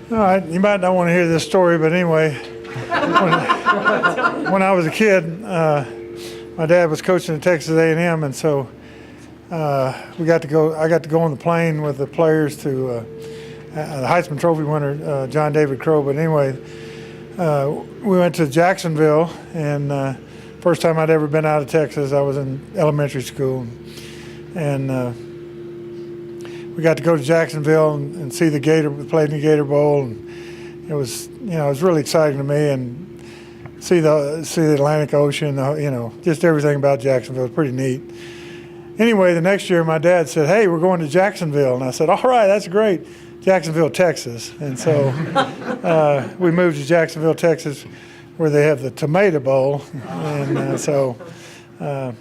All right, you might not want to hear this story, but anyway, when I was a kid, my dad was coaching at Texas A&M, and so I got to go on the plane with the players to the Heisman Trophy winner, John David Crow. But anyway, we went to Jacksonville, and first time I'd ever been out of Texas. I was in elementary school, and we got to go to Jacksonville and see the Gator, played in the Gator Bowl, and it was really exciting to me, and see the Atlantic Ocean, just everything about Jacksonville. It was pretty neat. Anyway, the next year my dad said, "Hey, we're going to Jacksonville," and I said, "All right, that's great, Jacksonville, Texas." And so we moved to Jacksonville, Texas, where they have the Tomato Bowl, and so I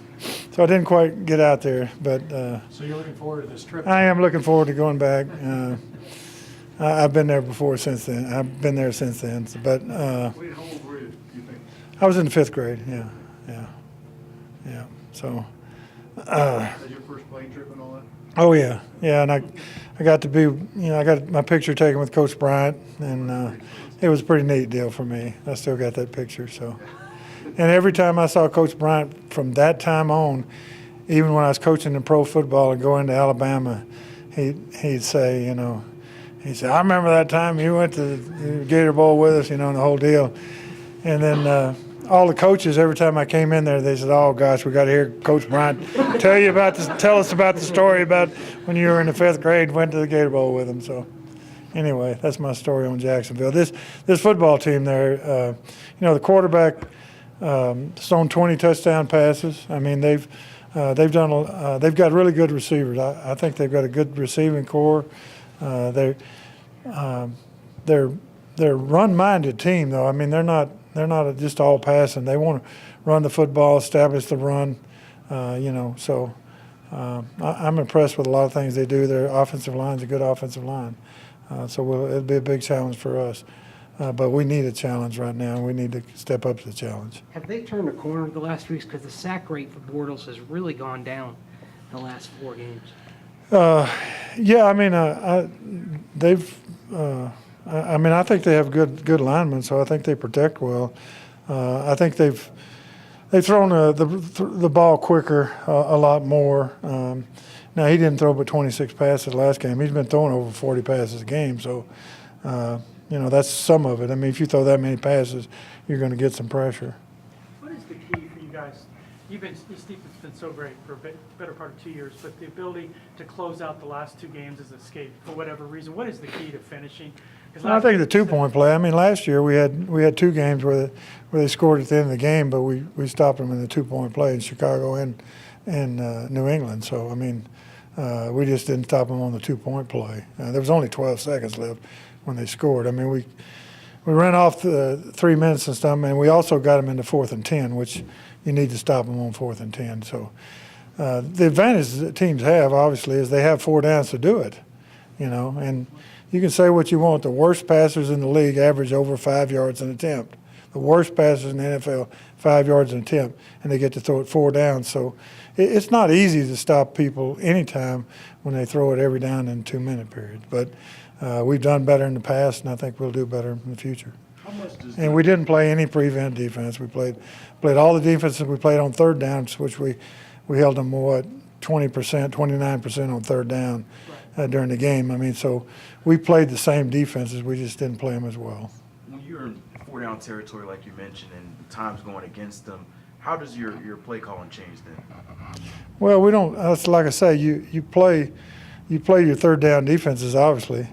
didn't quite get out there, but so you're looking forward to this trip? I am looking forward to going back. I've been there before since then. I've been there since then. But Wait, how old were you, do you think? I was in the 5th grade. Yeah. So. Was that your first plane trip and all that? Oh yeah, and I got to be, I got my picture taken with Coach Bryant, and it was a pretty neat deal for me. I still got that picture. So. And every time I saw Coach Bryant from that time on, even when I was coaching in pro football and going to Alabama, he'd say, he said, "I remember that time you went to the Gator Bowl with us, and the whole deal." And then all the coaches, every time I came in there, they said, "Oh gosh, we got to hear Coach Bryant tell us about the story about when you were in the 5th grade, went to the Gator Bowl with him." So. Anyway, that's my story on Jacksonville. This football team there, the quarterback. Thrown 20 touchdown passes. I mean, they've got really good receivers. I think they've got a good receiving core. They're a run-minded team, though. I mean, they're not just all passing. They want to run the football, establish the run. So I'm impressed with a lot of things they do. Their offensive line's a good offensive line. So it'll be a big challenge for us. But we need a challenge right now, and we need to step up to the challenge. Have they turned a corner the last weeks? Because the sack rate for Bortles has really gone down the last 4 games. Yeah, I mean, I think they have good linemen, so I think they protect well. I think they've thrown the ball quicker a lot more. Now he didn't throw but 26 passes last game. He's been throwing over 40 passes a game, so. That's some of it. I mean, if you throw that many passes, you're going to get some pressure. What is the key for you guys? This defense has been so great for a better part of 2 years, but the ability to close out the last 2 games has escaped for whatever reason. What is the key to finishing? I think the 2-point play. I mean, last year we had 2 games where they scored at the end of the game, but we stopped them in the 2-point play in Chicago and New England. So I mean, we just didn't stop them on the 2-point play. There was only 12 seconds left when they scored. I mean, we ran off the 3 minutes and stuff, and we also got them into 4th and 10, which you need to stop them on 4th and 10. So the advantage that teams have, obviously, is they have 4 downs to do it, and you can say what you want. The worst passers in the league average over 5 yards an attempt. The worst passers in the NFL, 5 yards an attempt, and they get to throw it 4 downs. So it's not easy to stop people anytime when they throw it every down in 2-minute periods. But we've done better in the past, and I think we'll do better in the future. And we didn't play any prevent defense. We played all the defenses we played on 3rd downs, which we held them 20%, 29% on 3rd down during the game. I mean, so we played the same defenses. We just didn't play them as well. When you're in 4-down territory, like you mentioned, and time's going against them, how does your play calling change then? Well, we don't. That's like I say. You play your 3rd down defenses, obviously.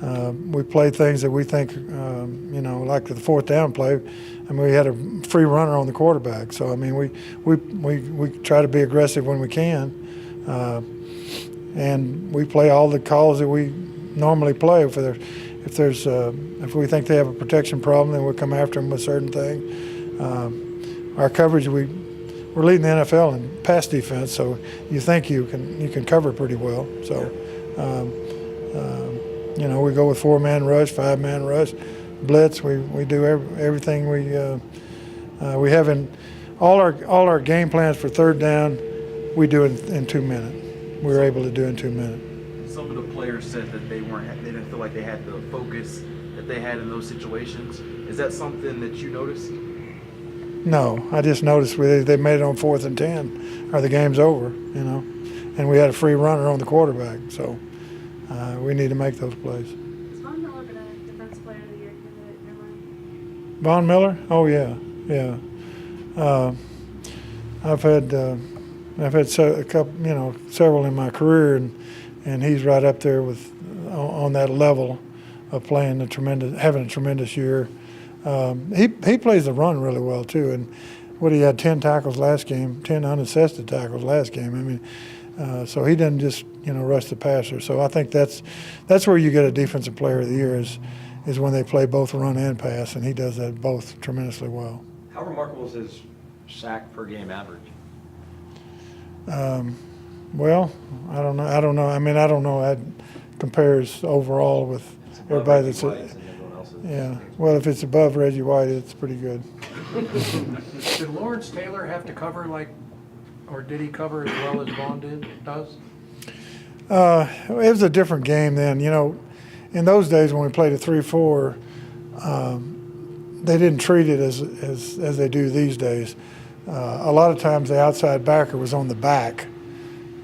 We play things that we think, like the 4th down play. I mean, we had a free runner on the quarterback. So, I mean, we try to be aggressive when we can. And we play all the calls that we normally play. If we think they have a protection problem, then we'll come after them with a certain thing. Our coverage, we're leading the NFL in pass defense, so you think you can cover pretty well. So, we go with 4-man rush, 5-man rush, blitz. We do everything we have in all our game plans for 3rd down. We do it in 2 minutes. We were able to do it in 2 minutes. Some of the players said that they didn't feel like they had the focus that they had in those situations. Is that something that you noticed? No, I just noticed they made it on 4th and 10, or the game's over, you know, and we had a free runner on the quarterback. So we need to make those plays. Is Von Miller been a Defensive Player of the Year candidate in your mind? Von Miller? Oh yeah, yeah. I've had a couple, you know, several in my career, and he's right up there with on that level of playing having a tremendous year. He plays the run really well too, and he had 10 tackles last game, 10 unassisted tackles last game. I mean, so he doesn't just, you know, rush the passer. So I think that's where you get a Defensive Player of the Year is when they play both run and pass, and he does that both tremendously well. How remarkable is his sack per game average? Well, I don't know. I mean, I don't know. That compares overall with everybody that's. Yeah. Well, if it's above Reggie White, it's pretty good. Did Lawrence Taylor have to cover or did he cover as well as Vaughn does? It was a different game then. You know, in those days when we played a 3-4, they didn't treat it as they do these days. A lot of times the outside backer was on the back,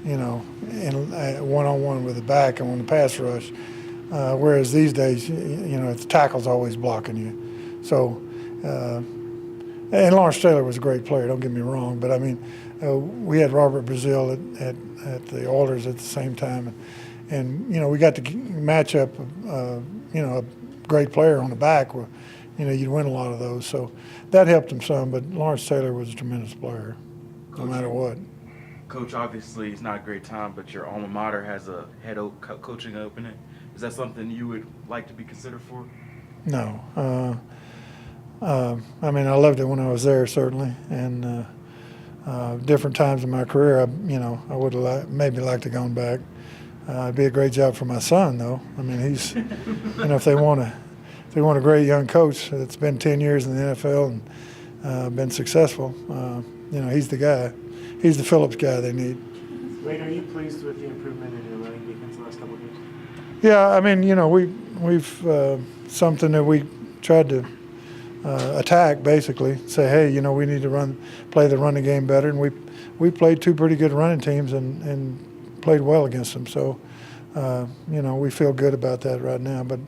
you know, in one-on-one with the back and on the pass rush. Whereas these days, you know, the tackle's always blocking you. So, and Lawrence Taylor was a great player, don't get me wrong, but I mean, we had Robert Brazile at the Oilers at the same time, and you know, we got to match up, you know, a great player on the back where, you know, you'd win a lot of those. So that helped him some, but Lawrence Taylor was a tremendous player, no matter what. Coach, obviously it's not a great time, but your alma mater has a head coaching opening. Is that something you would like to be considered for? No. I mean, I loved it when I was there, certainly, and different times in my career, I would have maybe liked to gone back. It'd be a great job for my son, though. I mean, he's, you know, if they want a great young coach that's been 10 years in the NFL and been successful, you know, he's the guy. He's the Phillips guy they need. Wade, are you pleased with the improvement in your running defense the last couple of games? Yeah, I mean, you know, we've something that we tried to attack, basically. Say, hey, you know, we need to play the running game better, and we played two pretty good running teams and played well against them. So, you know, we feel good about that right now. But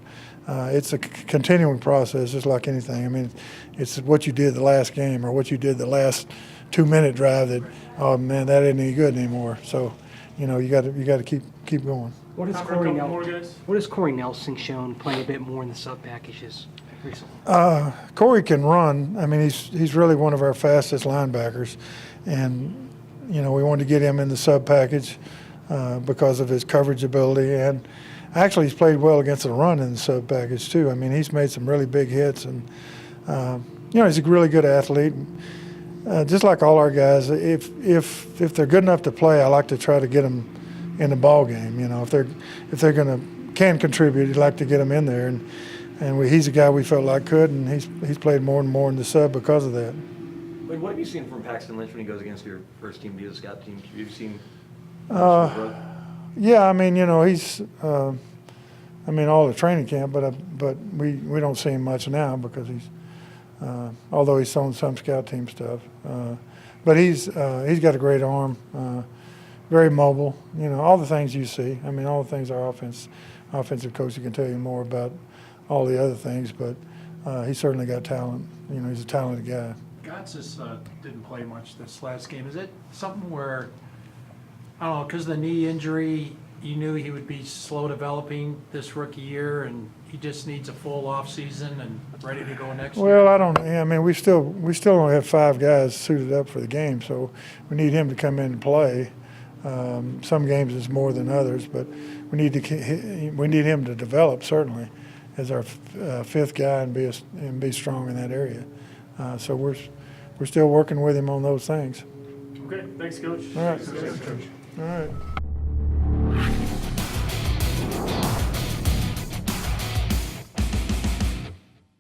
it's a continuing process, just like anything. I mean, it's what you did the last game or what you did the last 2-minute drive that, oh man, that isn't any good anymore. So, you know, you got to keep going. What has Time for a Corey couple more, Nelson? guys. What has Corey Nelson shown playing a bit more in the sub packages recently? Corey can run. I mean, he's really one of our fastest linebackers, and you know, we wanted to get him in the sub package because of his coverage ability, and actually he's played well against the run in the sub package too. I mean, he's made some really big hits, and you know, he's a really good athlete. Just like all our guys, if they're good enough to play, I like to try to get them in the ball game. You know, if they're can contribute, you'd like to get them in there, and he's a guy we felt like could, and he's played more and more in the sub because of that. Wade, what have you seen from Paxton Lynch when he goes against your first team, the scout team? Have you seen? Yeah, I mean, you know, he's, I mean, all the training camp, but we don't see him much now because he's, although he's on some scout team stuff, but he's got a great arm, very mobile. You know, all the things you see. I mean, all the things our offensive coach can tell you more about all the other things, but he's certainly got talent. You know, he's a talented guy. Gotsis didn't play much this last game. Is it something where, I don't know, because of the knee injury, you knew he would be slow developing this rookie year, and he just needs a full off season and ready to go next year? Well, I mean, we still only have 5 guys suited up for the game, so we need him to come in and play. Some games it's more than others, but we need him to develop certainly as our 5th guy and be strong in that area. So we're still working with him on those things. Okay, thanks, Coach. All right. All right.